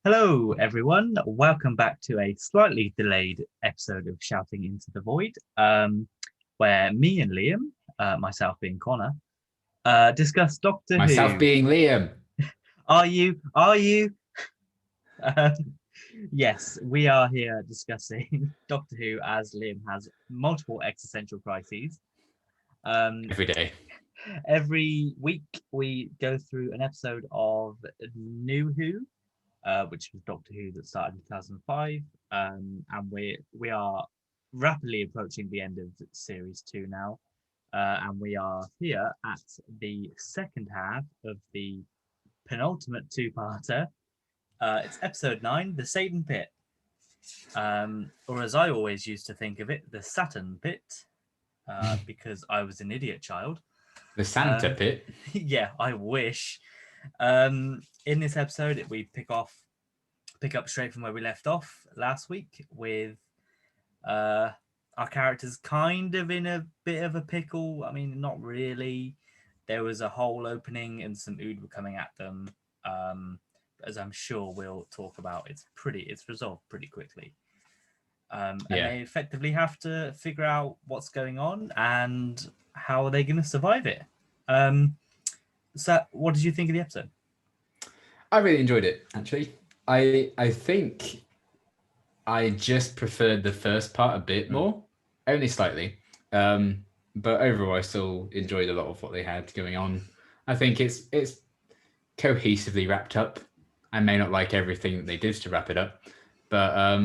Hello, everyone. Welcome back to a slightly delayed episode of Shouting into the Void, where me and Liam, myself being Connor, discuss Doctor Myself Who. being Liam. Are you? Are you? Um, yes, we are here discussing Doctor Who as Liam has multiple existential crises. Um, Every day. every week we go through an episode of New Who, which was Doctor Who that started in 2005, and we are rapidly approaching the end of series 2 now, and we are here at the second half of the penultimate two-parter. It's episode 9, the Satan Pit, or as I always used to think of it, the Saturn Pit, because I was an idiot child. The Santa Um, Pit. Yeah, I wish. In this episode, we pick up straight from where we left off last week with our characters kind of in a bit of a pickle. I mean, not really. There was a hole opening and some ood were coming at them. As I'm sure we'll talk about, it's resolved pretty quickly. And they effectively have to figure out what's going on and how are they going to survive it. So what did you think of the episode? I really enjoyed it, actually. I think I just preferred the first part a bit more, only slightly. But overall, I still enjoyed a lot of what they had going on. I think it's cohesively wrapped up. I may not like everything that they did to wrap it up, but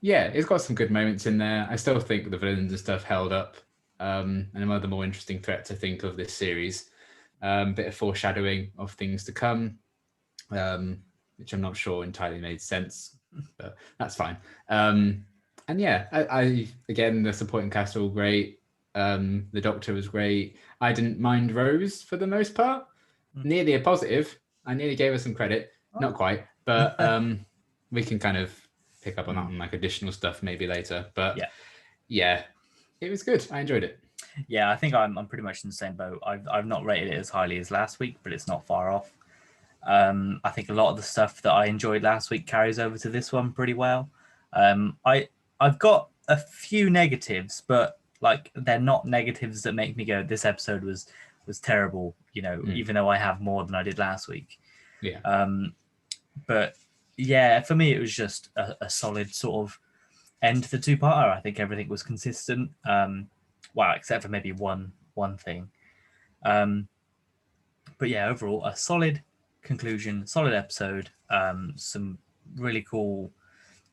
yeah, it's got some good moments in there. I still think the villains and stuff held up, and one of the more interesting threats I think of this series. Bit of foreshadowing of things to come, which I'm not sure entirely made sense, but that's fine. And yeah, I again, the supporting cast are all great. The Doctor was great. I didn't mind Rose for the most part. Nearly a positive. I nearly gave her some credit. Not quite, but we can kind of pick up on that on like additional stuff maybe later. But yeah, it was good. I enjoyed it. Yeah, I think I'm pretty much in the same boat. I've not rated it as highly as last week, but it's not far off. I think a lot of the stuff that I enjoyed last week carries over to this one pretty well. I've got a few negatives, but like they're not negatives that make me go, "This episode was terrible." You know, even though I have more than I did last week. Yeah. But yeah, for me, it was just a solid sort of end to the two-parter. I think everything was consistent. Well, except for maybe one thing. But yeah, overall, a solid conclusion, solid episode. Some really cool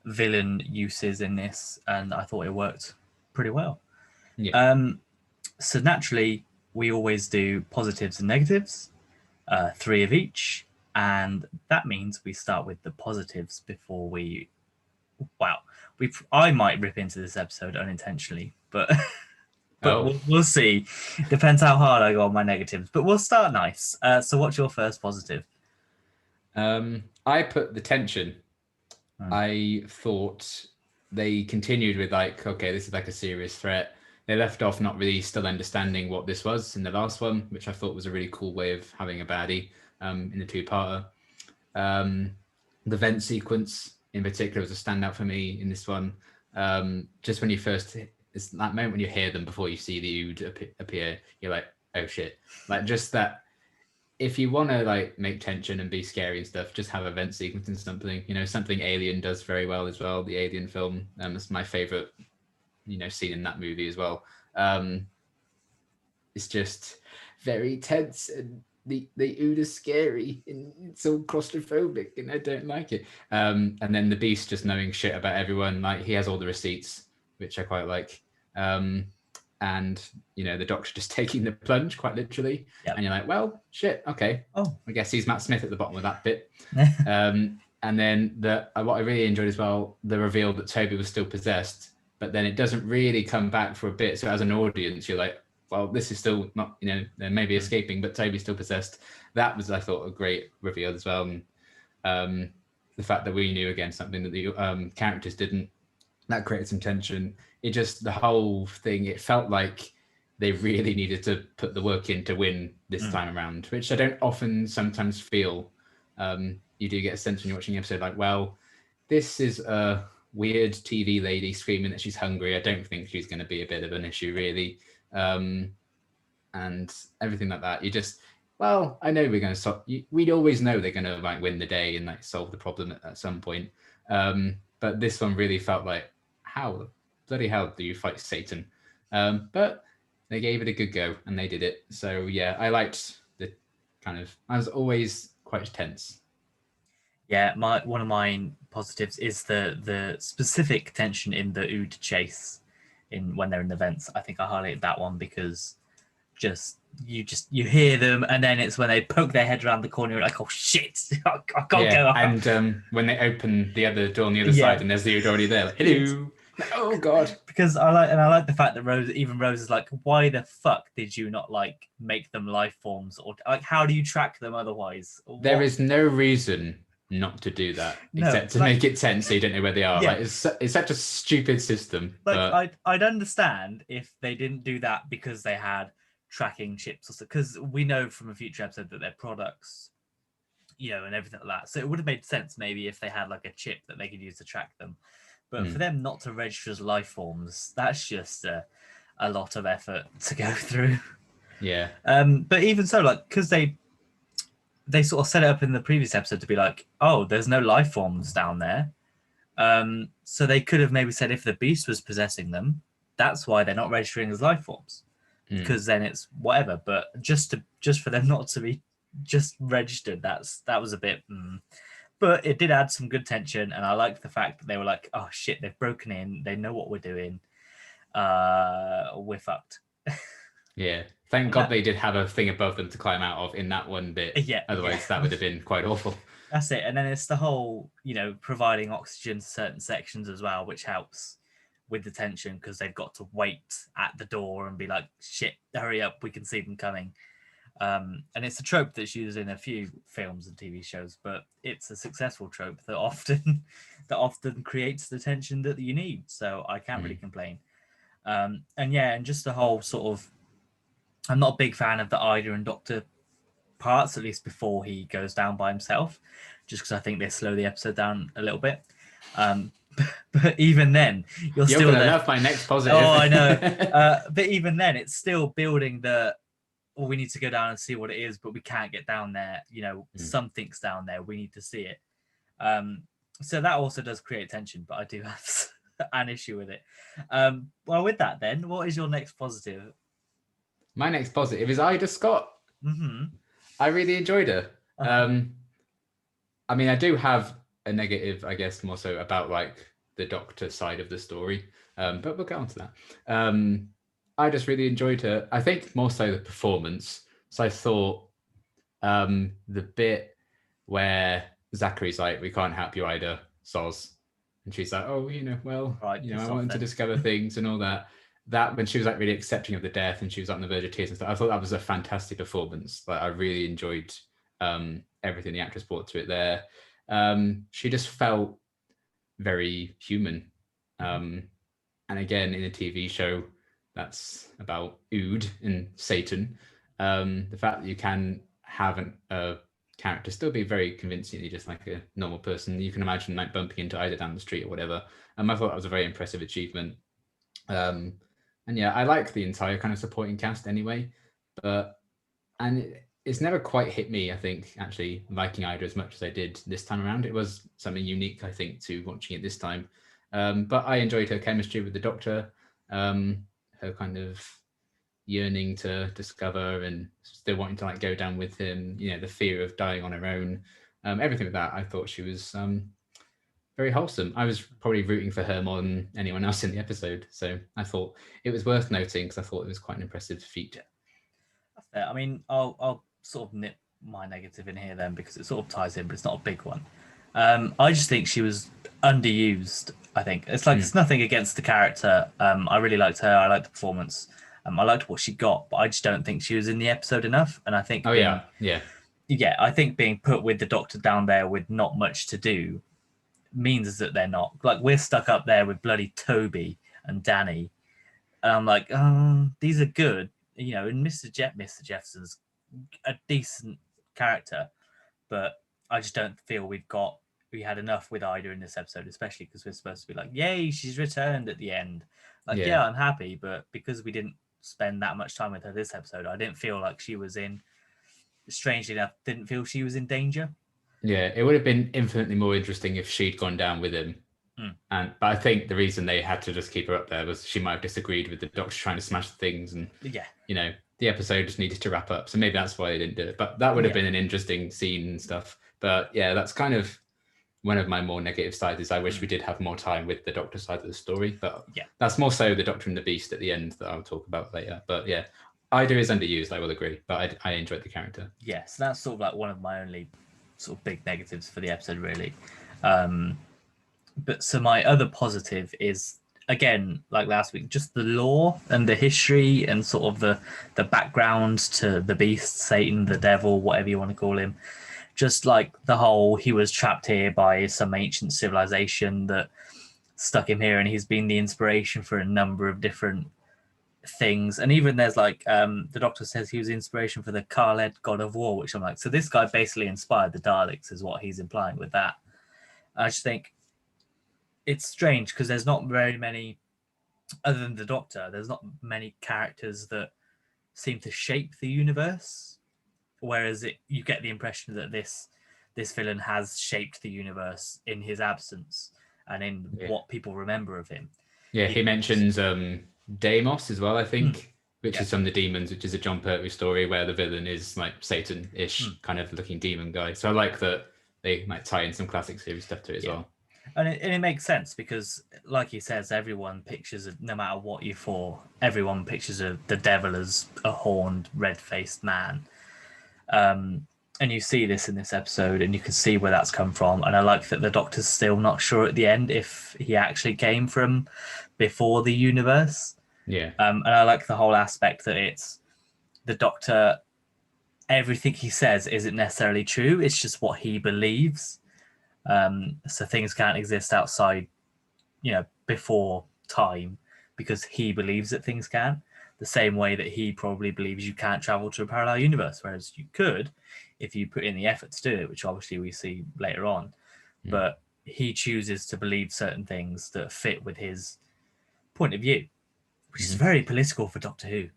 villain uses in this, and I thought it worked pretty well. Yeah. So naturally, we always do positives and negatives, 3 of each, and that means we start with the positives before we. Wow, I might rip into this episode unintentionally, but we'll see. Depends how hard I go on my negatives, but we'll start nice. So what's your first positive? I put the tension. I thought they continued with like, okay, this is like a serious threat. They left off not really still understanding what this was in the last one, which I thought was a really cool way of having a baddie in the two-parter. The vent sequence in particular was a standout for me in this one. Just when you first, it's that moment when you hear them before you see the ood appear, you're like, oh shit. Like just that, if you want to like make tension and be scary and stuff, just have a vent sequence and something, something Alien does very well as well. The Alien film, it's my favorite, scene in that movie as well. It's just very tense and the ood is scary and it's all claustrophobic and I don't like it. And then the Beast just knowing shit about everyone, like he has all the receipts, which I quite like. And the Doctor just taking the plunge quite literally, and you're like, well, shit, okay. Oh, I guess he's Matt Smith at the bottom of that bit. And then what I really enjoyed as well, the reveal that Toby was still possessed, but then it doesn't really come back for a bit. So as an audience, you're like, well, this is still not, they may be escaping, but Toby's still possessed. That was, I thought, a great reveal as well. And the fact that we knew again something that the characters didn't, that created some tension. It just, the whole thing, it felt like they really needed to put the work in to win this time around, which I don't often sometimes feel, you do get a sense when you're watching the episode, like, well, this is a weird TV lady screaming that she's hungry. I don't think she's going to be a bit of an issue, really. And everything like that. You just, well, I know we're going to stop. We'd always know they're going to like win the day and like solve the problem at some point. But this one really felt like, how bloody hell do you fight Satan? But they gave it a good go and they did it. So yeah, I liked the kind of. I was always quite tense. Yeah, one of my positives is the specific tension in the Ood chase in when they're in the vents. I think I highlighted that one because you hear them, and then it's when they poke their head around the corner, you're like, oh shit, I can't go up. And when they open the other door on the other side and there's the Ood already there, like, hello. Oh god. Because I like the fact that Rose is like, why the fuck did you not like make them life forms, or like how do you track them otherwise? There is no reason not to do that except to make it tense so you don't know where they are. Like it's such a stupid system. Like I'd understand if they didn't do that because they had tracking chips or so, because we know from a future episode that their products, and everything like that. So it would have made sense maybe if they had like a chip that they could use to track them. But for them not to register as life forms, that's just a lot of effort to go through. Yeah. But even so, like, because they sort of set it up in the previous episode to be like, oh, there's no life forms down there. So they could have maybe said if the beast was possessing them, that's why they're not registering as life forms. Because then it's whatever. But just for them not to be just registered, that was a bit. But it did add some good tension, and I liked the fact that they were like, "Oh shit, they've broken in. They know what we're doing. We're fucked." Yeah. Thank God they did have a thing above them to climb out of in that one bit. Yeah. Otherwise, that would have been quite awful. That's it. And then it's the whole, providing oxygen to certain sections as well, which helps with the tension because they've got to wait at the door and be like, "Shit, hurry up, we can see them coming." And it's a trope that's used in a few films and TV shows, but it's a successful trope that often creates the tension that you need. So I can't really complain. And just the whole sort of, I'm not a big fan of the Ida and Doctor parts, at least before he goes down by himself, just because I think they slow the episode down a little bit. But even then, you're still gonna love my next positive. Oh, I know. But even then, it's still building the. Well, we need to go down and see what it is, but we can't get down there. Something's down there. We need to see it. So that also does create tension, but I do have an issue with it. Well, with that, then, what is your next positive? My next positive is Ida Scott. Mm-hmm. I really enjoyed her. I mean, I do have a negative, I guess, more so about like the Doctor side of the story, but we'll get on to that. I just really enjoyed her. I think more so the performance. So I thought the bit where Zachary's like, "We can't help you, Ida, soz," and she's like, "Oh, right, I wanted to discover things and all that." That when she was like really accepting of the death and she was on the verge of tears and stuff, I thought that was a fantastic performance. Like I really enjoyed everything the actress brought to it there. She just felt very human. And again, in a TV show that's about Ood and Satan, the fact that you can have a character still be very convincingly just like a normal person. You can imagine like bumping into Ida down the street or whatever. I thought that was a very impressive achievement. And yeah, I like the entire kind of supporting cast anyway, it's never quite hit me, I think, actually liking Ida as much as I did this time around. It was something unique, I think, to watching it this time. But I enjoyed her chemistry with the Doctor, her kind of yearning to discover and still wanting to like go down with him, the fear of dying on her own, everything with that. I thought she was very wholesome. I was probably rooting for her more than anyone else in the episode. So I thought it was worth noting because I thought it was quite an impressive feat. That's fair. I mean, I'll sort of nip my negative in here then because it sort of ties in, but it's not a big one. I just think she was underused. I think it's like it's nothing against the character. I really liked her. I liked the performance. I liked what she got, but I just don't think she was in the episode enough. And I think, I think being put with the Doctor down there with not much to do means that they're not like we're stuck up there with bloody Toby and Danny, and I'm like, oh, these are good, and Mr. Jefferson's a decent character, but I just don't feel we had enough with Ida in this episode, especially because we're supposed to be like, yay, she's returned at the end. Like, yeah, I'm happy, but because we didn't spend that much time with her this episode, I didn't feel like she was in. Strangely enough, didn't feel she was in danger. Yeah, it would have been infinitely more interesting if she'd gone down with him. But I think the reason they had to just keep her up there was she might have disagreed with the Doctor trying to smash things, and the episode just needed to wrap up. So maybe that's why they didn't do it. But that would have been an interesting scene and stuff. But yeah, that's kind of one of my more negative sides. Is I wish we did have more time with the Doctor side of the story. But that's more so the Doctor and the Beast at the end that I'll talk about later. But yeah, Ida is underused, I will agree. But I enjoyed the character. Yeah, so that's sort of like one of my only sort of big negatives for the episode, really. But so my other positive is, again, like last week, just the lore and the history and sort of the background to the beast, Satan, the devil, whatever you want to call him. Just like the whole, he was trapped here by some ancient civilization that stuck him here, and he's been the inspiration for a number of different things. And even there's like the Doctor says he was inspiration for the Khaled god of war, which I'm like, so this guy basically inspired the Daleks, is what he's implying with that. I just think it's strange because there's not very many, other than the Doctor, there's not many characters that seem to shape the universe, whereas you get the impression that this villain has shaped the universe in his absence and in what people remember of him. Yeah, he mentions Deimos as well, I think, which is from the Demons, which is a John Pertwee story where the villain is like Satan-ish kind of looking demon guy. So I like that they might tie in some classic series stuff to it as well. And it makes sense because, like he says, everyone pictures, no matter what you're for, everyone pictures the devil as a horned, red-faced man. And you see this in this episode, and you can see where that's come from. And I like that the Doctor's still not sure at the end if he actually came from before the universe. Yeah. And I like the whole aspect that it's the Doctor, everything he says isn't necessarily true. It's just what he believes. So things can't exist outside, before time, because he believes that things can. The same way that he probably believes you can't travel to a parallel universe, whereas you could if you put in the effort to do it, which obviously we see later on. But he chooses to believe certain things that fit with his point of view, which is very political for Doctor Who.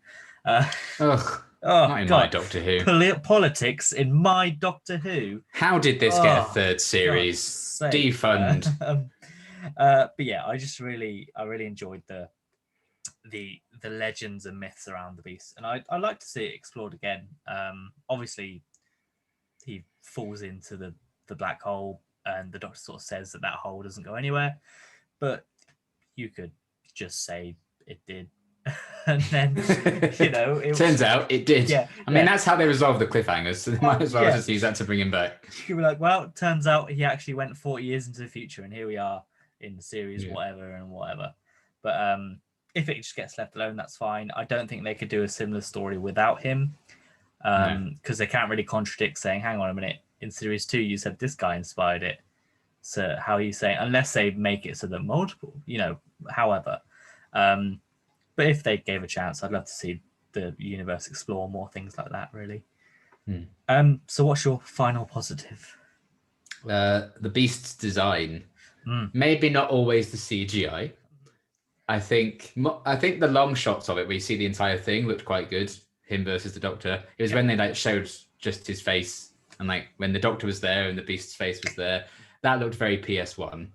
Not in my Doctor Who. Politics in my Doctor Who. How did this get a third series? Defund. But yeah, I really enjoyed the legends and myths around the beast, and I'd like to see it explored again. Obviously, he falls into the black hole, and the Doctor sort of says that hole doesn't go anywhere, but you could just say it did. And then it turns out it did. I mean, that's how they resolve the cliffhangers, so they might as well just use that to bring him back. You'd be like, well, turns out he actually went 40 years into the future, and here we are in the series whatever. But if it just gets left alone, that's fine. I don't think they could do a similar story without him, because they can't really contradict saying, hang on a minute, in series 2 you said this guy inspired it, so how are you saying, unless they make it so that multiple, however. But if they gave a chance, I'd love to see the universe explore more things like that, really. So what's your final positive? The Beast's design. Maybe not always the CGI. I think the long shots of it, where you see the entire thing, looked quite good. Him versus the Doctor. It was when they showed just his face, and when the Doctor was there and the Beast's face was there, that looked very PS1.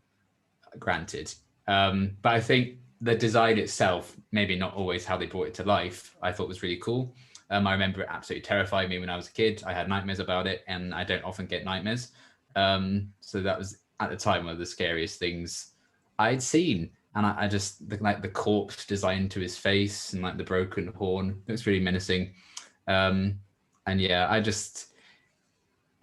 Granted, but I think the design itself, maybe not always how they brought it to life, I thought was really cool. I remember it absolutely terrified me when I was a kid. I had nightmares about it, and I don't often get nightmares. So that was at the time one of the scariest things I'd seen. And I just the corpse design to his face and the broken horn, it was really menacing. And yeah, I just,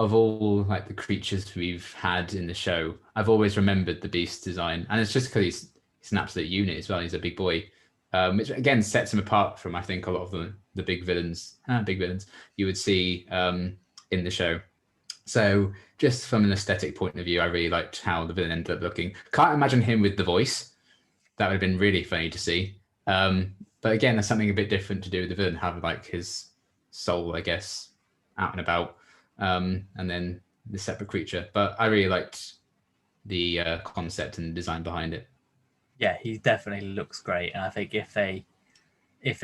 of all the creatures we've had in the show, I've always remembered the Beast design, and it's just because he's an absolute unit as well. He's a big boy, which again sets him apart from, I think, a lot of the big villains you would see in the show. So just from an aesthetic point of view, I really liked how the villain ended up looking. Can't imagine him with the voice. That would have been really funny to see. But again, there's something a bit different to do with the villain, have his soul, I guess, out and about. And then the separate creature. But I really liked the concept and design behind it. Yeah, he definitely looks great, and I think if they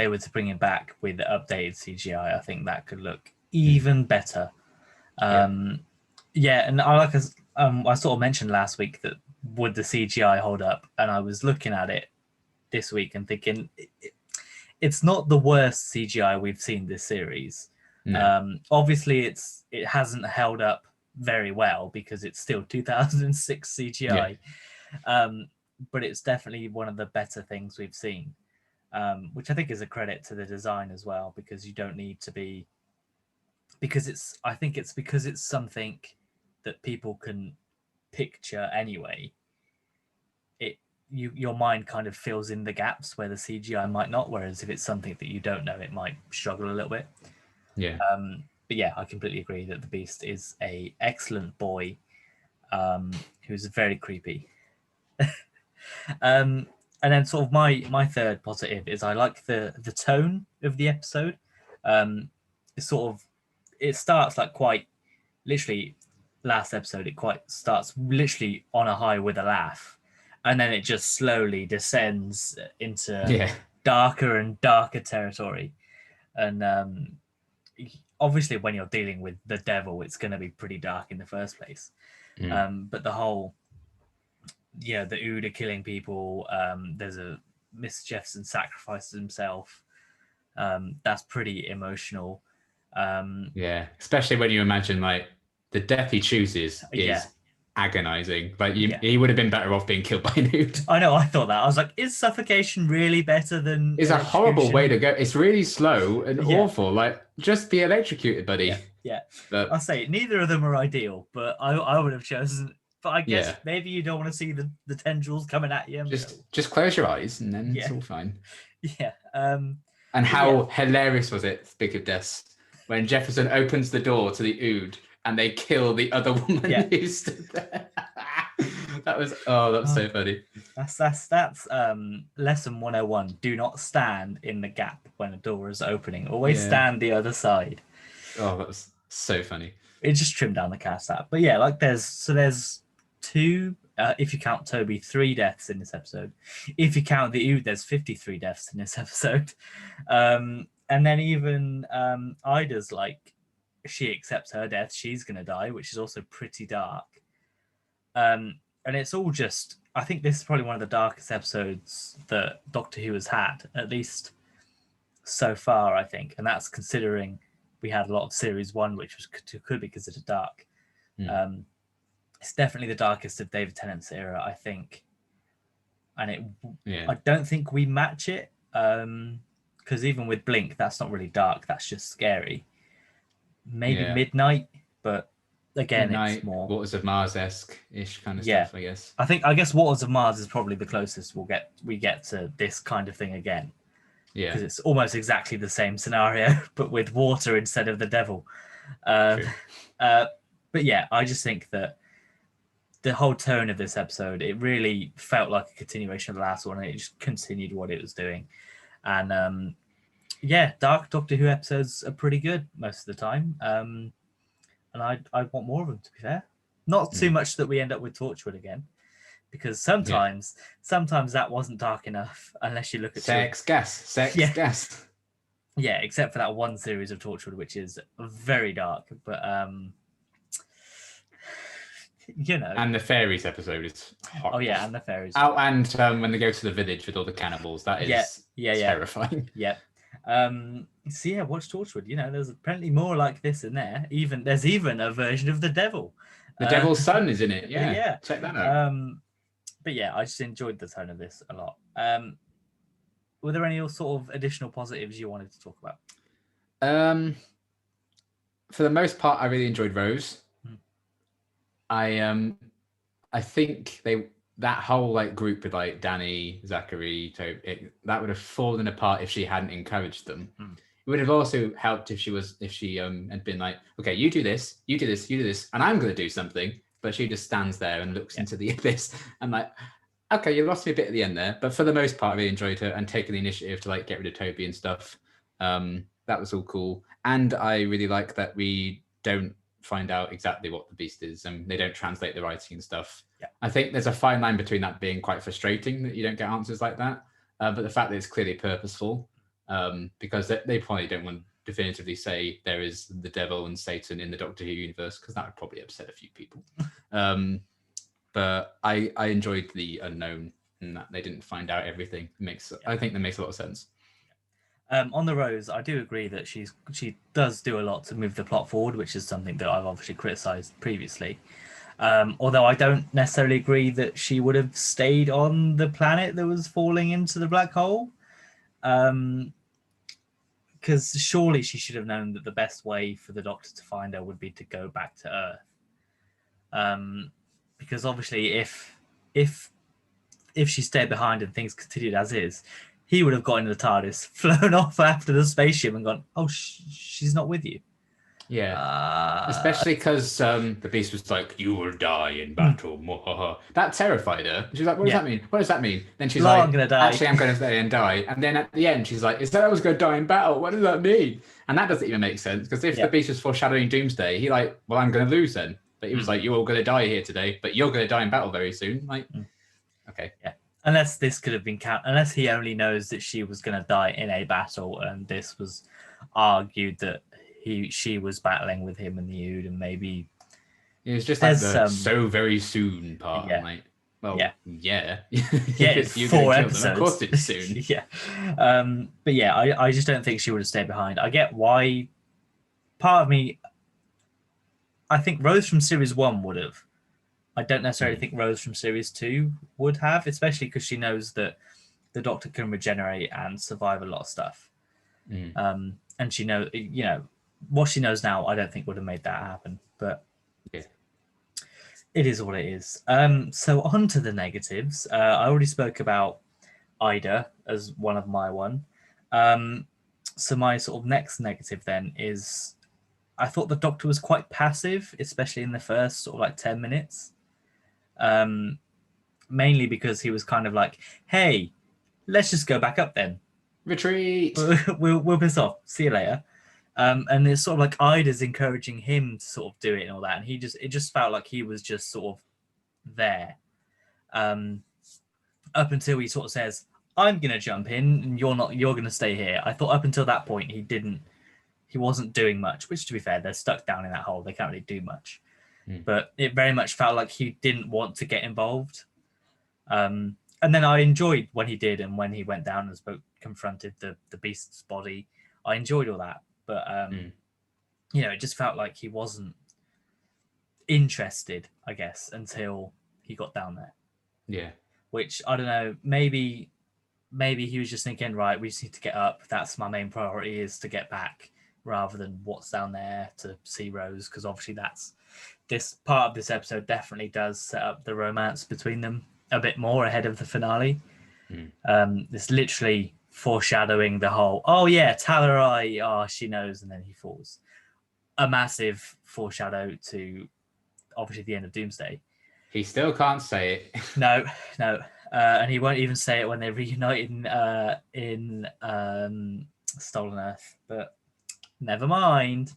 were to bring him back with updated CGI, I think that could look even better. Yeah, and I I sort of mentioned last week that would the CGI hold up, and I was looking at it this week and thinking it's not the worst CGI we've seen this series. No. Obviously, it hasn't held up very well because it's still 2006 CGI, but it's definitely one of the better things we've seen, which I think is a credit to the design as well, because you don't need to be, because I think it's because it's something that people can picture anyway. Your mind kind of fills in the gaps where the CGI might not. Whereas if it's something that you don't know, it might struggle a little bit. Yeah. But yeah, I completely agree that the Beast is a excellent boy, who's very creepy. And then sort of my third positive is I like the tone of the episode. It's sort of, it starts like quite literally, last episode it quite starts literally on a high with a laugh, and then it just slowly descends into darker and darker territory. And obviously when you're dealing with the devil, it's going to be pretty dark in the first place. But the whole, the Ood are killing people, there's a Mr. Jefferson sacrifices himself, that's pretty emotional. Especially when you imagine like the death he chooses is agonizing. Like he would have been better off being killed by an Ood. I know, I thought that. I was like, is suffocation really better than It's a horrible way to go. It's really slow and awful. Like, just be electrocuted, buddy. Yeah. But I'll say neither of them are ideal, but I would have chosen. But I guess maybe you don't want to see the tendrils coming at you. Just close your eyes and then it's all fine. Yeah. And how hilarious was it, speak of deaths, when Jefferson opens the door to the Ood and they kill the other woman who stood there. That was so funny. That's lesson 101. Do not stand in the gap when a door is opening. Always stand the other side. Oh, that was so funny. It just trimmed down the cast that. But yeah, like there's two, if you count Toby, 3 deaths in this episode. If you count the Ood, there's 53 deaths in this episode. And then even Ida's like, she accepts her death, she's gonna die, which is also pretty dark. And it's all just, I think this is probably one of the darkest episodes that Doctor Who has had, at least so far, I think. And that's considering we had a lot of Series 1, which could be considered dark. It's definitely the darkest of David Tennant's era, I think. And I don't think we match it, because even with Blink, that's not really dark, that's just scary. Maybe Midnight, but again, Midnight, it's more Waters of Mars-esque-ish kind of stuff, I guess. I guess Waters of Mars is probably the closest we get to this kind of thing again. Yeah, because it's almost exactly the same scenario, but with water instead of the devil. But yeah, I just think that the whole tone of this episode, it really felt like a continuation of the last one, and it just continued what it was doing. And Dark Doctor Who episodes are pretty good most of the time. And I want more of them, to be fair. Not too much that we end up with Torchwood again, because sometimes that wasn't dark enough unless you look at sex, gas. Yeah, except for that one series of Torchwood, which is very dark. But and the fairies episode is horrible. Oh yeah, and the fairies. Oh, and when they go to the village with all the cannibals, that is terrifying. Yeah. So yeah, watch Torchwood. There's plenty more like this in there. There's even a version of the devil. The Devil's Son is in it. Yeah. Check that out. But yeah, I just enjoyed the tone of this a lot. Were there any sort of additional positives you wanted to talk about? For the most part, I really enjoyed Rose. I think that whole like group with like Danny, Zachary, that would have fallen apart if she hadn't encouraged them. It would have also helped if she had been like, okay, you do this, you do this, you do this, and I'm going to do something. But she just stands there and looks into the abyss. I'm like, okay, you lost me a bit at the end there. But for the most part, I really enjoyed her and taking the initiative to like get rid of Toby and stuff. That was all cool. And I really like that we don't find out exactly what the beast is, and they don't translate the writing and stuff. Yeah. I think there's a fine line between that being quite frustrating that you don't get answers like that, but the fact that it's clearly purposeful, because they probably don't want to definitively say there is the devil and Satan in the Doctor Who universe, because that would probably upset a few people. But I enjoyed the unknown and that they didn't find out everything. I think that makes a lot of sense. On the Rose, I do agree that she does do a lot to move the plot forward, which is something that I've obviously criticised previously. Although I don't necessarily agree that she would have stayed on the planet that was falling into the black hole. Because surely she should have known that the best way for the Doctor to find her would be to go back to Earth. Because obviously, if she stayed behind and things continued as is, he would have got into the TARDIS, flown off after the spaceship, and gone, "Oh, she's not with you." Yeah, especially because the beast was like, "You will die in battle." That terrified her. She's like, "What does that mean? What does that mean?" Then she's like, I'm gonna die. "Actually, I'm going to stay and die." And then at the end, she's like, "Is that I was going to die in battle? What does that mean?" And that doesn't even make sense, because if the beast was foreshadowing Doomsday, he like, "Well, I'm going to lose then." But he was like, "You're all going to die here today, but you're going to die in battle very soon." Like, okay, yeah. Unless this could have been unless he only knows that she was going to die in a battle, and this was argued that she was battling with him in the Ood, and maybe it was just like the so very soon part. Yeah. Like, well, yeah, it's 4 episodes. Of course, it's soon. Yeah, but yeah, I just don't think she would have stayed behind. I get why. Part of me, I think Rose from Series 1 would have. I don't necessarily think Rose from Series 2 would have, especially because she knows that the Doctor can regenerate and survive a lot of stuff. And she knows, what she knows now, I don't think would have made that happen. But it is what it is. So on to the negatives. I already spoke about Ida as one of my one. So my sort of next negative then is I thought the Doctor was quite passive, especially in the first sort of like 10 minutes. Mainly because he was kind of like, "Hey, let's just go back up then. Retreat. We'll piss off. See you later." And it's sort of like Ida's encouraging him to sort of do it and all that, and it just felt like he was just sort of there. Up until he sort of says, "I'm gonna jump in, and you're gonna stay here." I thought up until that point he wasn't doing much. Which, to be fair, they're stuck down in that hole. They can't really do much. But it very much felt like he didn't want to get involved. And then I enjoyed when he did, and when he went down and confronted the beast's body. I enjoyed all that. But, it just felt like he wasn't interested, I guess, until he got down there. Yeah. Which, I don't know, maybe he was just thinking, right, we just need to get up. That's my main priority, is to get back, rather than what's down there to see Rose, because obviously this part of this episode definitely does set up the romance between them a bit more ahead of the finale. It's literally foreshadowing the whole, "Oh yeah, Talarai, she knows," and then he falls. A massive foreshadow to obviously the end of Doomsday. He still can't say it. No. And he won't even say it when they reunite in Stolen Earth, but never mind.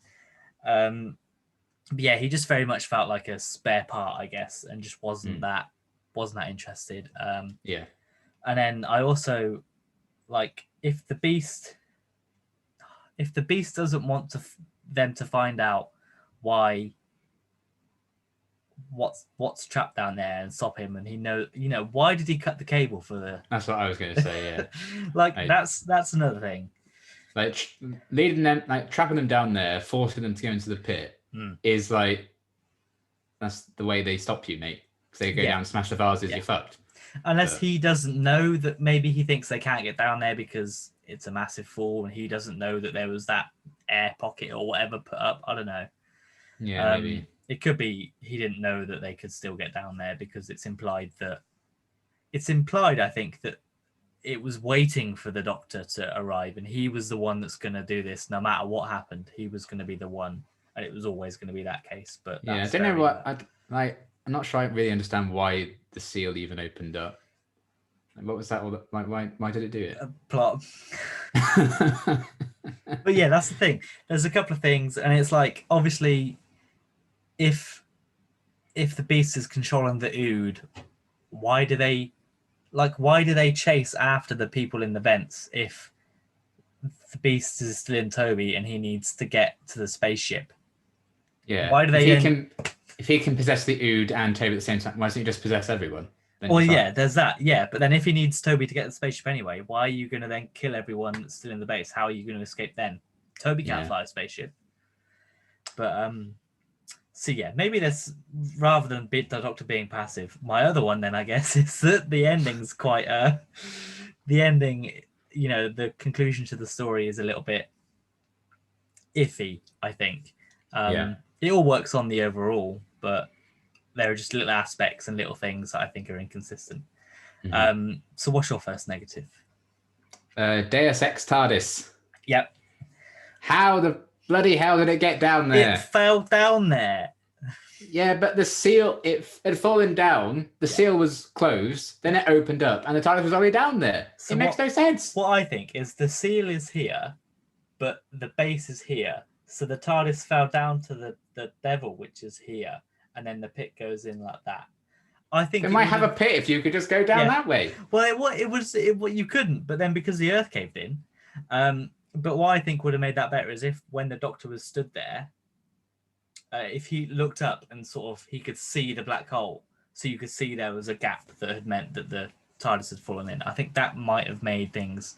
But yeah, he just very much felt like a spare part, I guess, and just wasn't that interested. Yeah. And then I also like, if the beast doesn't want them to find out what's trapped down there and stop him, and why did he cut the cable for the? That's what I was going to say. Yeah. That's another thing. Like leading them, like trapping them down there, forcing them to go into the pit is like, that's the way they stop you, mate. Because they go down and smash the vases, you're fucked. Unless he doesn't know that, maybe he thinks they can't get down there because it's a massive fall, and he doesn't know that there was that air pocket or whatever put up. I don't know. Yeah, maybe. It could be he didn't know that they could still get down there, because it's implied, I think, that it was waiting for the Doctor to arrive, and he was the one that's going to do this no matter what happened. He was going to be the one, and it was always going to be that case. But yeah, I don't know what I'm not sure I really understand why the seal even opened up. Like, what was that all? Like, why did it do it? Plot. But yeah, that's the thing. There's a couple of things, and it's like, obviously if the beast is controlling the Ood, why do they chase after the people in the vents if the beast is still in Toby and he needs to get to the spaceship? Yeah. Why do they If he can possess the Ood and Toby at the same time, why doesn't he just possess everyone? Then Well, he's yeah, fine. there's that. Yeah, but then if he needs Toby to get the spaceship anyway, why are you going to then kill everyone that's still in the base? How are you going to escape then? Toby can't Yeah. fly a spaceship. But so yeah, maybe that's rather than the Doctor being passive. My other one then, I guess, is that the ending's quite the ending. You know, the conclusion to the story is a little bit iffy. I think. Yeah. It all works on the overall, but there are just little aspects and little things that I think are inconsistent. So what's your first negative? Deus Ex TARDIS. Yep. How the bloody hell did it get down there? It fell down there. Yeah, but the seal, it had fallen down. The seal was closed. Then it opened up, and the TARDIS was already down there. So it makes no sense. What I think is the seal is here, but the base is here. So the TARDIS fell down to the devil, which is here, and then the pit goes in like that. I think it might have a pit if you could just go down that way. Well, you couldn't, but then because the Earth caved in. But what I think would have made that better is if when the Doctor was stood there, if he looked up and sort of he could see the black hole, so you could see there was a gap that had meant that the TARDIS had fallen in. I think that might have made things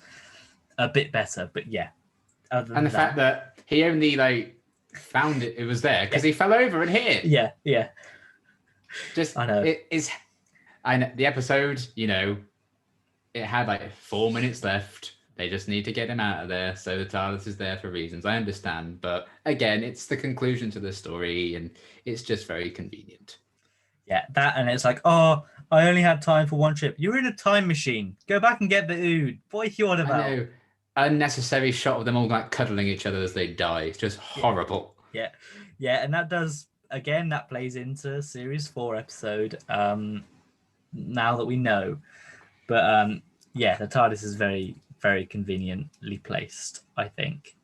a bit better. But yeah, and the fact that he only found it was there because he fell over and hit it. Yeah. Just I know I know the episode. You know, it had 4 minutes left. They just need to get him out of there. So the TARDIS is there for reasons. I understand. But again, it's the conclusion to the story and it's just very convenient. Yeah, that and it's like, oh, I only had time for one trip. You're in a time machine. Go back and get the Ood. What are you on about? I know. Unnecessary shot of them all cuddling each other as they die. It's just horrible. Yeah. And that does, again, that plays into series 4 episode. Now that we know. But the TARDIS is very, very conveniently placed, I think.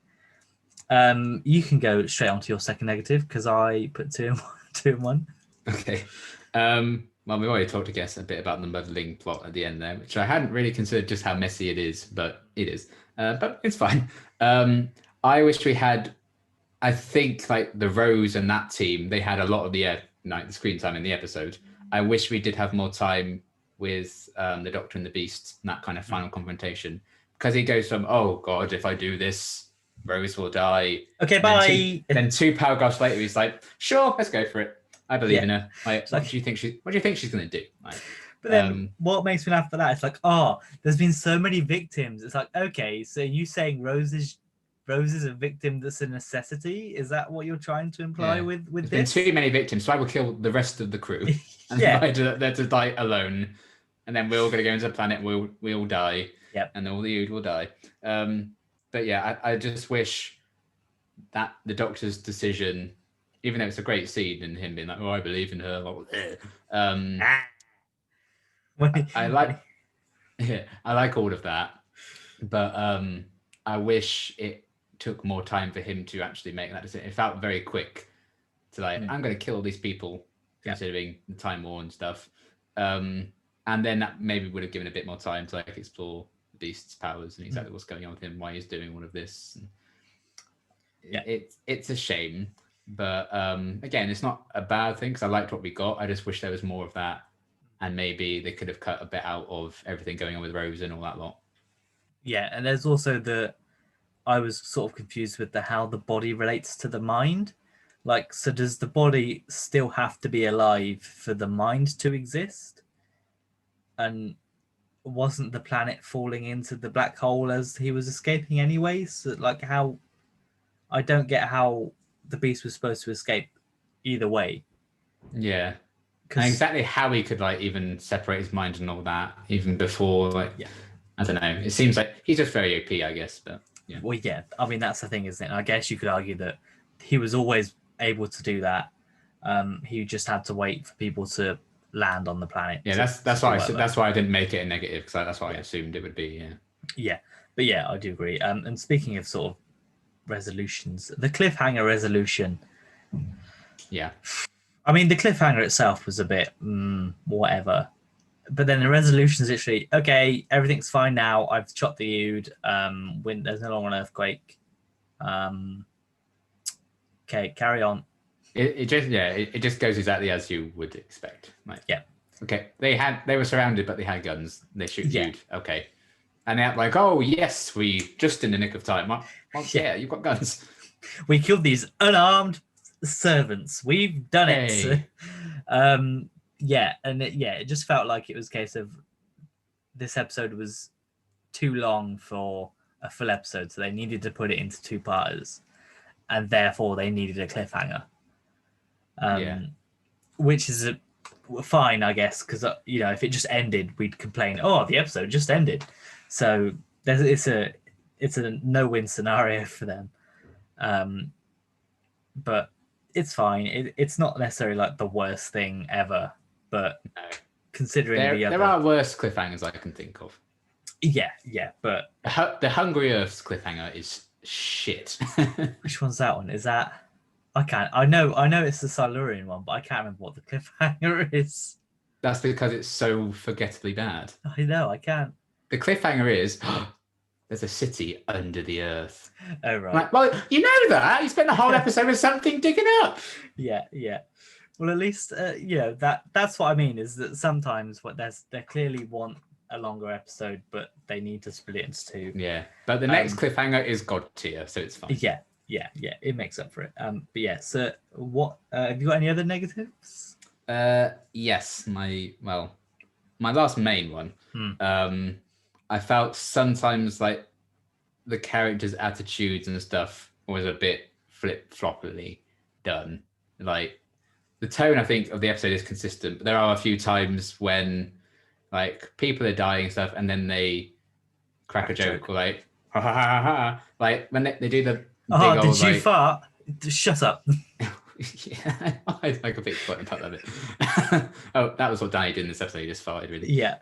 You can go straight on to your second negative because I put two in one. Okay. Well, we've already talked, I guess, a bit about the muddling plot at the end there, which I hadn't really considered just how messy it is, but it is. But it's fine. I wish we had, I think, the Rose and that team, they had a lot of the screen time in the episode. I wish we did have more time with the Doctor and the Beast and that kind of final confrontation. Because he goes from, oh God, if I do this, Rose will die. Okay, bye. Then two paragraphs later, he's like, sure, let's go for it. I believe in her. What do you think she's going to do? But then what makes me laugh at that? It's like, there's been so many victims. It's like, okay, so you saying Rose is a victim that's a necessity? Is that what you're trying to imply with this? There's been too many victims, so I will kill the rest of the crew. And they're to die alone. And then we're all going to go into the planet, we all die. Yep. And all the Ood will die. But yeah, I just wish that the Doctor's decision, even though it's a great scene and him being like, oh, I believe in her. I like all of that. But I wish it took more time for him to actually make that decision. It felt very quick to I'm going to kill all these people, considering the Time War and stuff. And then that maybe would have given a bit more time to explore the Beast's powers and exactly what's going on with him, why he's doing all of this. It's a shame, but again, it's not a bad thing because I liked what we got. I just wish there was more of that, and maybe they could have cut a bit out of everything going on with Rose and all that lot. Yeah, and there's also I was sort of confused with how the body relates to the mind. So does the body still have to be alive for the mind to exist? And wasn't the planet falling into the black hole as he was escaping anyway? So how I don't get how the Beast was supposed to escape either way. Yeah. And exactly how he could even separate his mind and all that even before I don't know. It seems like he's just very OP, I guess, but yeah. Well, yeah. I mean, that's the thing, isn't it? I guess you could argue that he was always able to do that. He just had to wait for people to land on the planet. Yeah, that's why I didn't make it a negative because that's what I assumed it would be. Yeah, but yeah, I do agree. And speaking of sort of resolutions, the cliffhanger resolution. Yeah. I mean, the cliffhanger itself was a bit whatever. But then the resolution is literally, okay, everything's fine now. I've shot the Ood. There's no longer an earthquake. Okay, carry on. It just goes exactly as you would expect. Like, Yeah. Okay, they were surrounded, but they had guns. They shoot Yeah. Ood. Okay, and they're like, oh yes, we just in the nick of time. Well, yeah, you've got guns. We killed these unarmed servants. We've done it. Hey. It just felt like it was a case of this episode was too long for a full episode, so they needed to put it into two parters, and therefore they needed a cliffhanger. Which is fine, I guess, because if it just ended, we'd complain. Oh, the episode just ended. So it's a no-win scenario for them. But it's fine. It's not necessarily like the worst thing ever, but No. considering there are worse cliffhangers I can think of. Yeah, but The Hungry Earth's cliffhanger is shit. Which one's that one? Is that I know it's the Silurian one, but I can't remember what the cliffhanger is. That's because it's so forgettably bad. I know, I can't. The cliffhanger is there's a city under the earth. Oh right. Like, well, you know that. You spent the whole episode with something digging up. Yeah. Well, at least that's what I mean, is that sometimes they clearly want a longer episode, but they need to split it into two. Yeah. But the next cliffhanger is God tier, so it's fine. Yeah, it makes up for it. But yeah, so what have you got any other negatives? Yes, my last main one. I felt sometimes like the characters' attitudes and stuff was a bit flip-floppily done. Like the tone, I think, of the episode is consistent, but there are a few times when like people are dying and stuff, and then they crack a joke or like ha ha ha ha, like when they do the Oh, big old, did you fart? Shut up. Yeah, I completely forgot about that bit. Oh, that was what Danny did in this episode. He just farted, really. Yeah.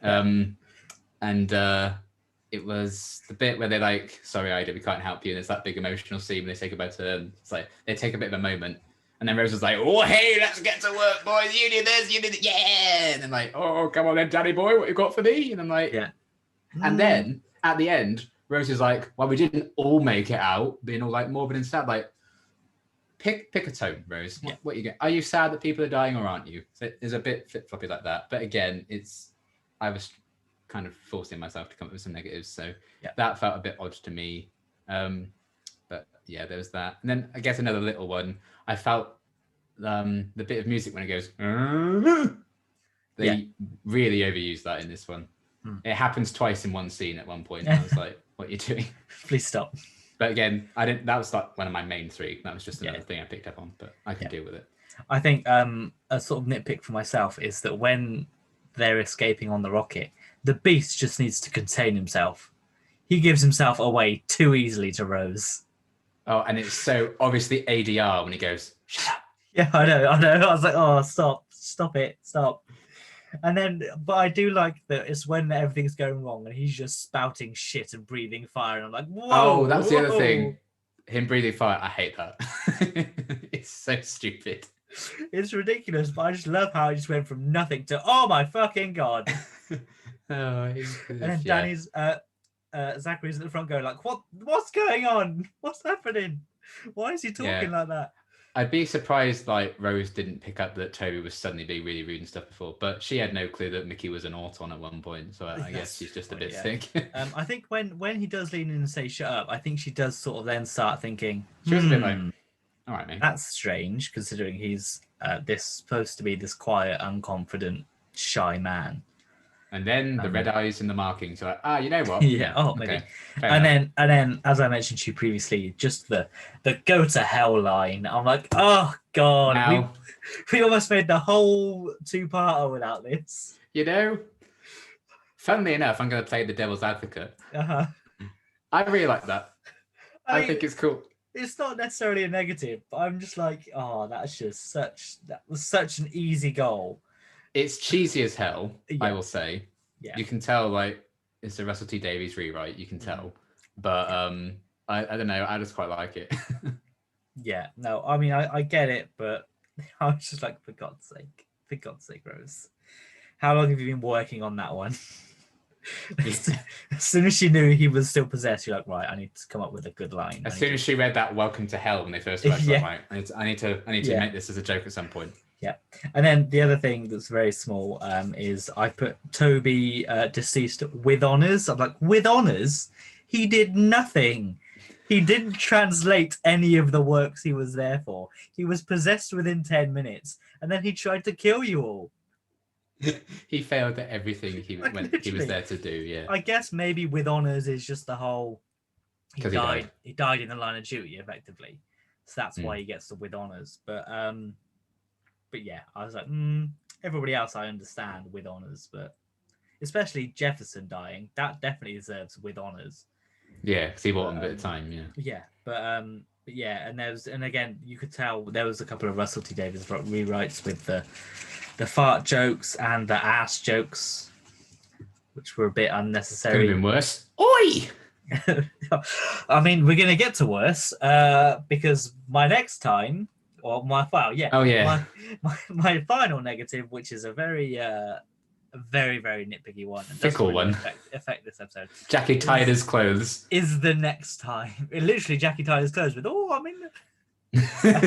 It was the bit where they're like, "Sorry, Ida, we can't help you." And it's that big emotional scene when they take a bit it's like they take a bit of a moment, and then Rose was like, "Oh, hey, let's get to work, boys. You do this, you do that, yeah." And then like, "Oh, come on then, Danny boy, what you got for me?" And I'm like, yeah. And then at the end, Rose is like, "Well, we didn't all make it out," being all like morbid and sad. Like, pick a tone, Rose. Yeah. What you get? Are you sad that people are dying, or aren't you? So there's a bit flip floppy like that. But again, I was kind of forcing myself to come up with some negatives, so that felt a bit odd to me. But yeah, there was that. And then I guess another little one. I felt the bit of music when it goes. They really overused that in this one. It happens twice in one scene at one point. And I was like, "What are you doing? Please stop." But again, I didn't. That was like one of my main three. That was just another thing I picked up on, but I can deal with it. I think a sort of nitpick for myself is that when they're escaping on the rocket, the Beast just needs to contain himself. He gives himself away too easily to Rose. Oh, and it's so obviously ADR when he goes, "Shut up." Yeah, I know. I was like, "Oh, stop it. And then, but I do like that it's when everything's going wrong and he's just spouting shit and breathing fire, and I'm like, whoa. Oh, that's the other thing. Him breathing fire, I hate that. It's so stupid. It's ridiculous, but I just love how he just went from nothing to, oh my fucking god. And then Danny's Zachary's at the front going like, what's going on? What's happening? Why is he talking like that? I'd be surprised like Rose didn't pick up that Toby was suddenly being really rude and stuff before, but she had no clue that Mickey was an Auton at one point, so I guess she's just a bit sick. I think when he does lean in and say shut up, I think she does sort of then start thinking, she was a bit like, all right, mate. That's strange considering he's supposed to be this quiet, unconfident, shy man. And then the red eyes and the markings are like, you know what? Yeah, maybe. Okay, and then, as I mentioned to you previously, just the go to hell line. I'm like, oh god, now, we almost made the whole two-parter without this. You know, funnily enough, I'm going to play the devil's advocate. I really like that. I think it's cool. It's not necessarily a negative, but I'm just like, that was such an easy goal. It's cheesy as hell, I will say. Yeah. You can tell, like, it's a Russell T Davies rewrite, you can tell. But I don't know, I just quite like it. Yeah, no, I mean, I get it, but I was just like, for God's sake, Rose. How long have you been working on that one? As soon as she knew he was still possessed, you're like, right, I need to come up with a good line. As soon as she read that "Welcome to Hell" when they first arrived, Yeah. like, right, I need to Yeah. make this as a joke at some point. Yeah, and then the other thing that's very small is I put Toby deceased with honors. I'm like, with honors? He did nothing. He didn't translate any of the works he was there for. He was possessed within 10 minutes, and then he tried to kill you all. He failed at everything he Like, he was literally. there to do. Yeah, I guess maybe with honors is just the whole he 'Cause he died. died. He died in the line of duty, effectively. So that's why he gets the with honors. But yeah, I was like, everybody else I understand with honors, but especially Jefferson dying, that definitely deserves with honors. yeah, because he bought him a bit of time. Yeah, Yeah, but yeah, and again, you could tell there was a couple of Russell T Davies rewrites with the fart jokes and the ass jokes, which were a bit could unnecessary. have been worse. Oi! I mean, we're gonna get to worse because my next time, or my file, yeah, Oh yeah, my final negative, which is a very very nitpicky one, and Fickle doesn't really one. affect this episode, Jackie tied his clothes. is the next time. It literally Jackie tied his clothes with, oh, I'm in.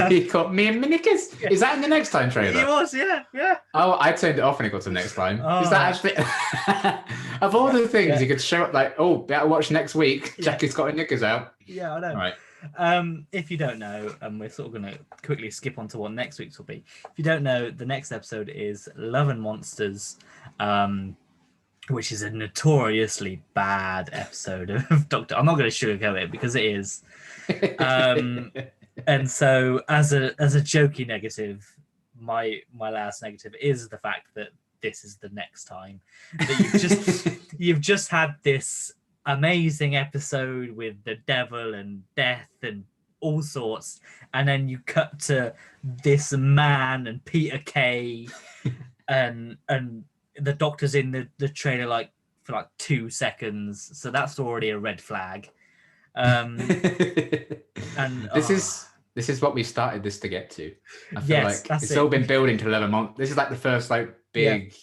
He caught me in minikers. Yeah. Is that in the next time He trailer? was, yeah. Oh, I turned it off when it got to the next time. Oh. Is that actually of all the things you could show up like, oh, better watch next week? Yeah. Jackie's got her knickers out. Yeah, I know. All right. If you don't know, and we're sort of going to quickly skip on to what next week's will be. If you don't know, the next episode is Love and Monsters, which is a notoriously bad episode of Doctor. I'm not going to sugarcoat it because it is. And so, as a jokey negative, my last negative is the fact that this is the next time that you've just had this amazing episode with the devil and death and all sorts, and then you cut to this man and Peter Kay and the Doctor's in the trailer like for like 2 seconds, so that's already a red flag. And this is what we started this to get to. I feel Yes, like it's all been building to 11 months. This is like the first like big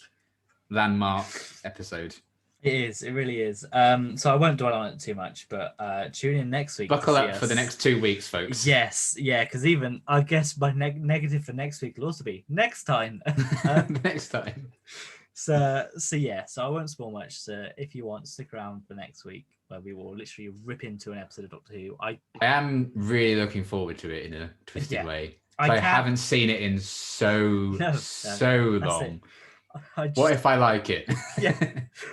landmark episode. It is. It really is. So I won't dwell on it too much, but tune in next week. Buckle to up see for the us. next 2 weeks, folks. Yes, yeah, because even I guess my negative for next week will also be next time. Next time. So yeah, so I won't spoil much. So if you want, stick around for next week, where we will literally rip into an episode of Doctor Who. I am really looking forward to it in a twisted way. I haven't seen it in so that's long. it. I just, What if I like it? Yeah.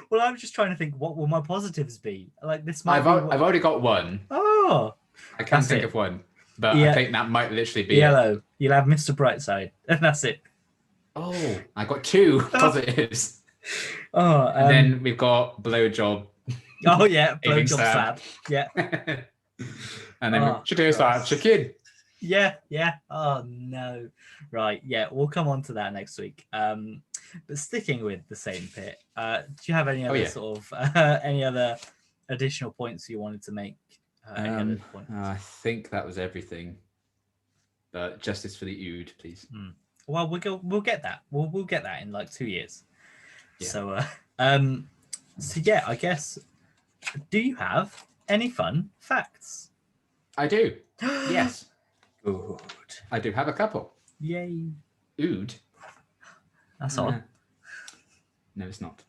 Well, I'm just trying to think, what will my positives be? Like this might. I've already got one. Oh, I can't That's think it. of one, but Yeah. I think that might literally be it. yellow. You'll have Mr. Brightside, and that's it. Oh, I got 2 positives. Oh, And then we've got blowjob. oh yeah, Aiming blowjob stab. slab. Yeah, And then Oh, chicken slap gross. chicken. yeah. Oh no. Right. Yeah, we'll come on to that next week. But sticking with the same pit, do you have any other sort of any other additional points you wanted to make? Any other points? I think that was everything. But justice for the Ood, please. Well, we'll get that. We'll get that in like 2 years. Yeah. So yeah, I guess. Do you have any fun facts? I do. Yes, Good. I do have a couple. Yay. Ood. That's all. No, it's not.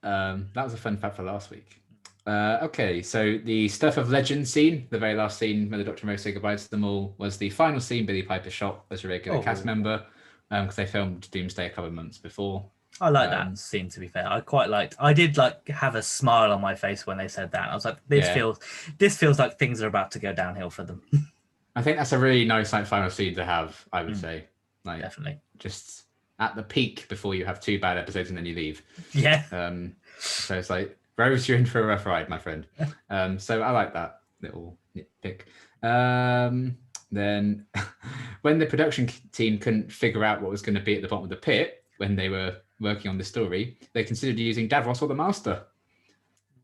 That was a fun fact for last week. Okay, so the Stuff of Legend scene, the very last scene where the Doctor and Rose say goodbye to them all, was the final scene Billy Piper shot as a regular cast member, because they filmed Doomsday a couple of months before. I like that scene, to be fair. I did have a smile on my face when they said that. I was like, this feels like things are about to go downhill for them. I think that's a really nice final scene to have, I would say. Like, definitely. just at the peak before you have 2 bad episodes and then you leave. Yeah. So it's like, Rose, you're in for a rough ride, my friend. So I like that little nitpick. Then when the production team couldn't figure out what was going to be at the bottom of the pit when they were working on the story, they considered using Davros or the Master.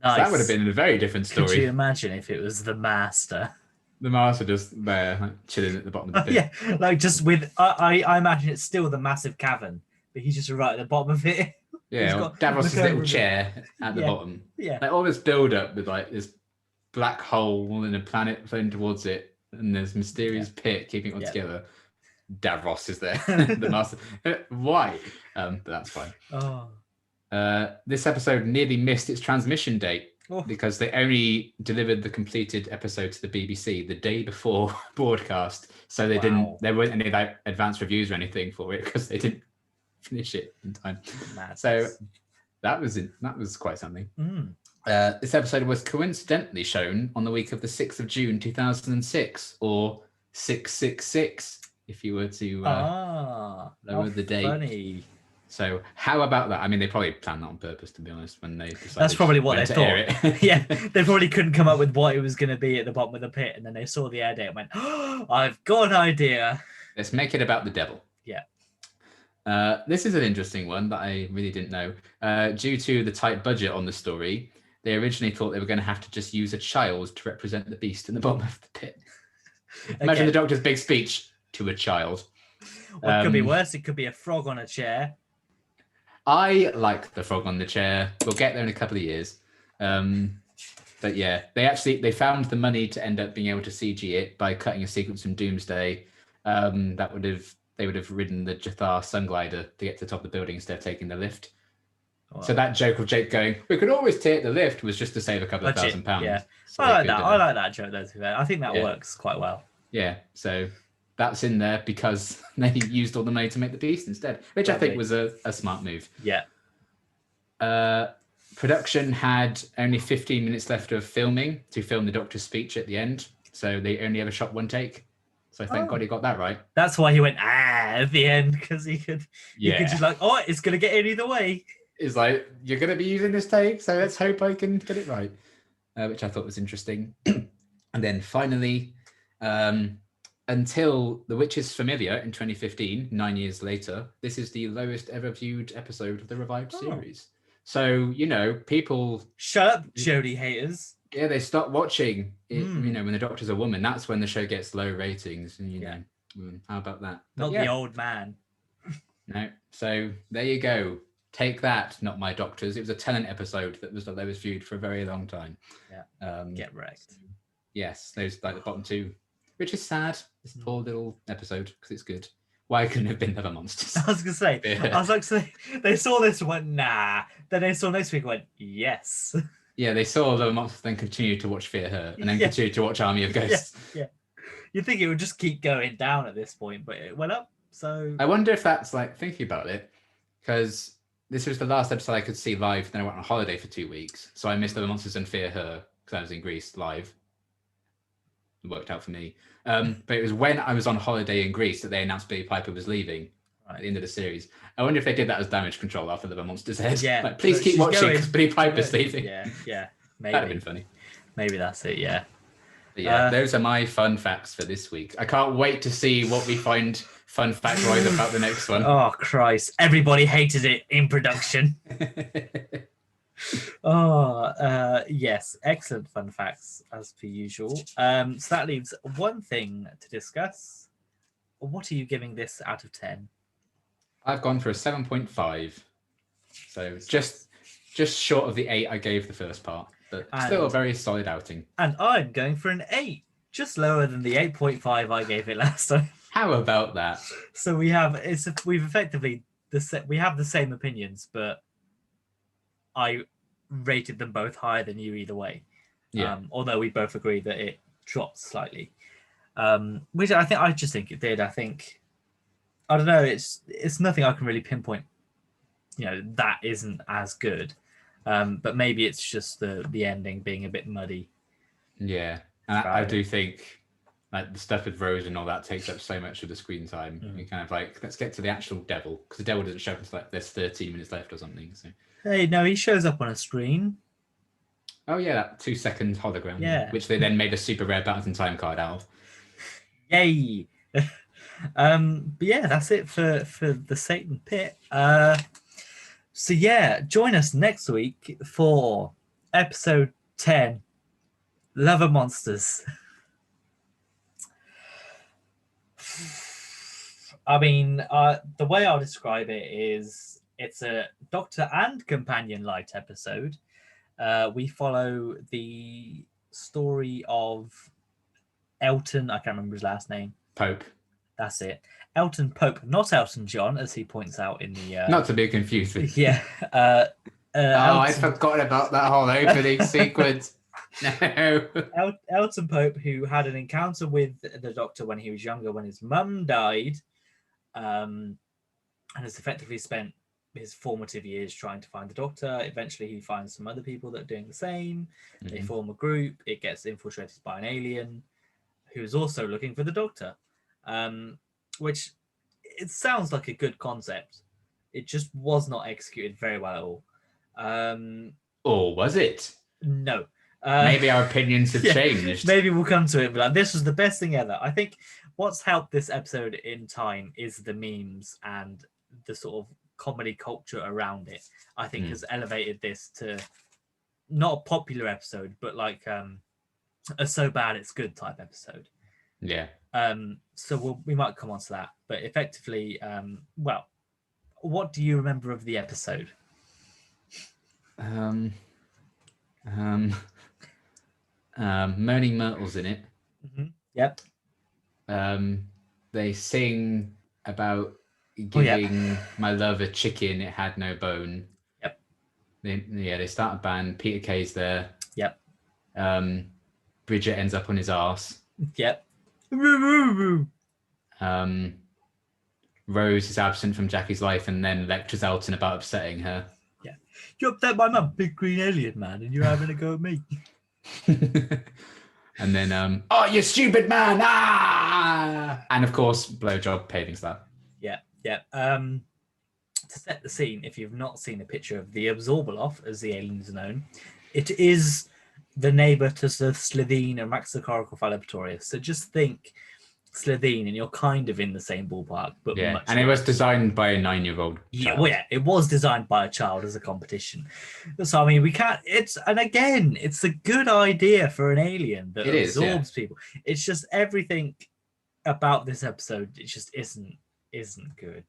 Nice. So that would have been a very different story. Could you imagine if it was the Master? The master just there, like, chilling at the bottom of the pit. Yeah, like just with I imagine it's still the massive cavern, but he's just right at the bottom of it. He's Yeah, or got Davos' look little over him. chair at the Yeah, bottom. yeah. Like all this build up with like this black hole and a planet floating towards it, and there's mysterious pit keeping it all Yeah. together. Davros is there, the master. Why? But that's fine. Oh. This episode nearly missed its transmission date Oh. because they only delivered the completed episode to the BBC the day before broadcast, so they Wow. there weren't any like advanced reviews or anything for it because they didn't finish it in time. Madness. So that was quite something. Mm. This episode was coincidentally shown on the week of the 6th of June 2006, or 666 if you were to lower the date. Funny. So how about that? I mean, they probably planned that on purpose, to be honest, when they decided. That's probably what when they to air thought. it. Yeah, they probably couldn't come up with what it was going to be at the bottom of the pit, and then they saw the air date and went, oh, "I've got an idea." Let's make it about the devil. Yeah. This is an interesting one that I really didn't know. Due to the tight budget on the story, they originally thought they were going to have to just use a child to represent the beast in the bottom of the pit. Imagine Again. the Doctor's big speech to a child. What could be worse? It could be a frog on a chair. I like the frog on the chair. We'll get there in a couple of years. But yeah, they found the money to end up being able to CG it by cutting a sequence from Doomsday. They would have ridden the Jathar Sunglider to get to the top of the building instead of taking the lift. Wow. So that joke of Jake going, "We could always take the lift," was just to save a couple of £1,000. Yeah, So I they like could, that. I like that joke, though. To be fair. I think that Yeah. works quite well. Yeah, so that's in there because they used all the money to make the beast instead, which I think was a smart move. Yeah. Production had only 15 minutes left of filming to film the Doctor's speech at the end, so they only ever shot one take. So thank God he got that right. That's why he went at the end, because he could just like, oh, it's gonna get in either way. It's like, you're going to be using this take, so let's hope I can get it right, which I thought was interesting. And then finally, until The Witch's Familiar in 2015, 9 years later, this is the lowest ever viewed episode of the revived series. So, people... Shut up, Jodie haters. Yeah, they stop watching it, when the Doctor's a woman. That's when the show gets low ratings. And, how about that? Not the old man. No. So there you go. Take that, not my Doctors. It was a Tennant episode that was the lowest viewed for a very long time. Yeah. Get wrecked. Yes, those like the bottom two, which is sad. This poor little episode because it's good. Why couldn't it have been Never Monsters? I was gonna say. Yeah. I was like, so they saw this and went, nah. Then they saw next week and went, yes. Yeah, they saw Never Monsters, then continued to watch Fear Her, and then continued to watch Army of Ghosts. Yeah. You'd think it would just keep going down at this point, but it went up. So I wonder if that's like thinking about it, because this was the last episode I could see live. Then I went on holiday for 2 weeks, so I missed Never Monsters and Fear Her because I was in Greece live. It worked out for me. But it was when I was on holiday in Greece that they announced Billy Piper was leaving at the end of the series. I wonder if they did that as damage control after the Monsters head. Yeah. Like, please So keep she's watching going. because Billy Piper's leaving. Yeah. Maybe. That'd have been funny. Maybe that's it. Yeah. But yeah, those are my fun facts for this week. I can't wait to see what we find fun fact-wise about the next one. Oh Christ! Everybody hated it in production. Yes, excellent fun facts as per usual. So that leaves one thing to discuss. What are you giving this out of 10? I've gone for a 7.5. So just short of the 8 I gave the first part, but still a very solid outing. And I'm going for an 8, just lower than the 8.5 I gave it last time. How about that? So we've effectively we have the same opinions, but I rated them both higher than you either way. Yeah. Although we both agree that it dropped slightly, which I just think it did. I think, I don't know. It's nothing I can really pinpoint. That isn't as good, but maybe it's just the ending being a bit muddy. Yeah, and I do think like the stuff with Rose and all that takes up so much of the screen time. You kind of like, let's get to the actual devil, because the devil doesn't show up until like there's 13 minutes left or something. So. Hey, no, he shows up on a screen. Oh yeah, that 2-second hologram. Yeah. Which they then made a super rare Battleton time card out of. Yay! But yeah, that's it for the Satan Pit. So yeah, join us next week for episode 10, Lover Monsters. I mean, the way I'll describe it is it's a Doctor and Companion Light episode. We follow the story of Elton. I can't remember his last name. Pope. That's it. Elton Pope, not Elton John, as he points out in the. Not to be confused with. Yeah. I'd forgotten about that whole opening sequence. No. Elton Pope, who had an encounter with the Doctor when he was younger, when his mum died, and has effectively spent his formative years trying to find the Doctor. Eventually, he finds some other people that are doing the same. They form a group. It gets infiltrated by an alien who's also looking for the Doctor, which it sounds like a good concept. It just was not executed very well at all. Or was it? No. Maybe our opinions have changed. Maybe we'll come to it, but this was the best thing ever. I think what's helped this episode in time is the memes and the sort of comedy culture around it. I think has elevated this to not a popular episode, but like a so bad it's good type episode. Yeah. So we might come on to that, but effectively, well, what do you remember of the episode? Moaning Myrtle's in it. Yep. They sing about giving my love a chicken, it had no bone. Yep. They start a band. Peter Kay's there. Yep. Bridget ends up on his arse. Yep. Rose is absent from Jackie's life and then lectures Elton about upsetting her. Yeah. You upset my mum, big green alien man, and you're having a go at me. And then, oh, you stupid man! Ah! And of course, blowjob paving slap. Yeah. To set the scene, if you've not seen a picture of the Absorbaloff, as the alien is known, it is the neighbour to the Slitheen and Maxillocoracophalopatorius. So just think Slitheen, and you're kind of in the same ballpark, but yeah. Much and it was designed by a 9-year-old. Yeah, well, yeah, it was designed by a child as a competition. So I mean, we can't. It's a good idea for an alien that absorbs people. It's just everything about this episode. It just isn't good.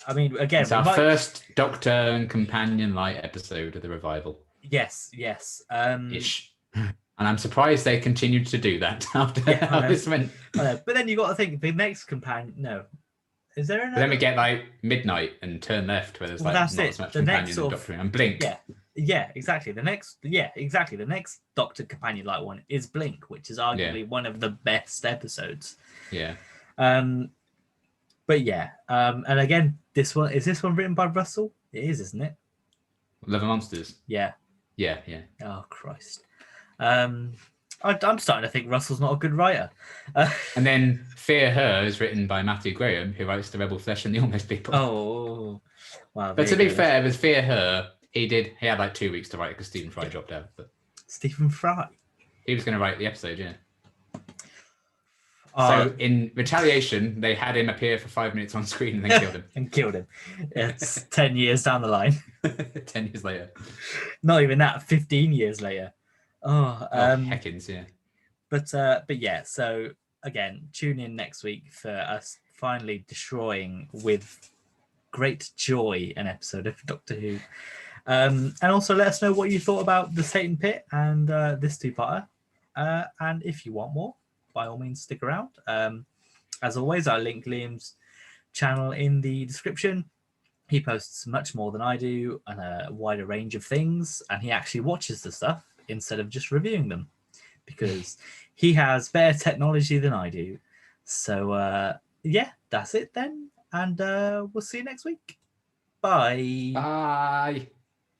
I mean, again, it's our first Doctor and Companion Light episode of the revival. Yes. Ish. And I'm surprised they continued to do that after how this went. But then you got to think the next companion. No, is there another? But then we get like Midnight and Turn Left, where there's not as much companion and Doctor and Blink. Yeah, exactly. The next Doctor Companion Light one is Blink, which is arguably one of the best episodes. Yeah. But yeah, and again, this one written by Russell? It is, isn't it? Love and Monsters. Yeah. Oh Christ. I'm starting to think Russell's not a good writer. And then Fear Her is written by Matthew Graham, who writes The Rebel Flesh and the Almost People. Oh, wow. But to be fair, with Fear Her, he had like 2 weeks to write because Stephen Fry dropped out. But Stephen Fry? He was going to write the episode, yeah. So in retaliation, they had him appear for 5 minutes on screen and then killed him. It's 10 years down the line. 10 years later. Not even that, 15 years later. Heckins, yeah. But yeah, so again, tune in next week for us finally destroying with great joy an episode of Doctor Who. And also let us know what you thought about the Satan Pit and this two-parter. And if you want more, by all means, stick around. As always, I'll link Liam's channel in the description. He posts much more than I do and a wider range of things, and he actually watches the stuff instead of just reviewing them because he has better technology than I do. So, yeah, that's it then, and we'll see you next week. Bye. Bye.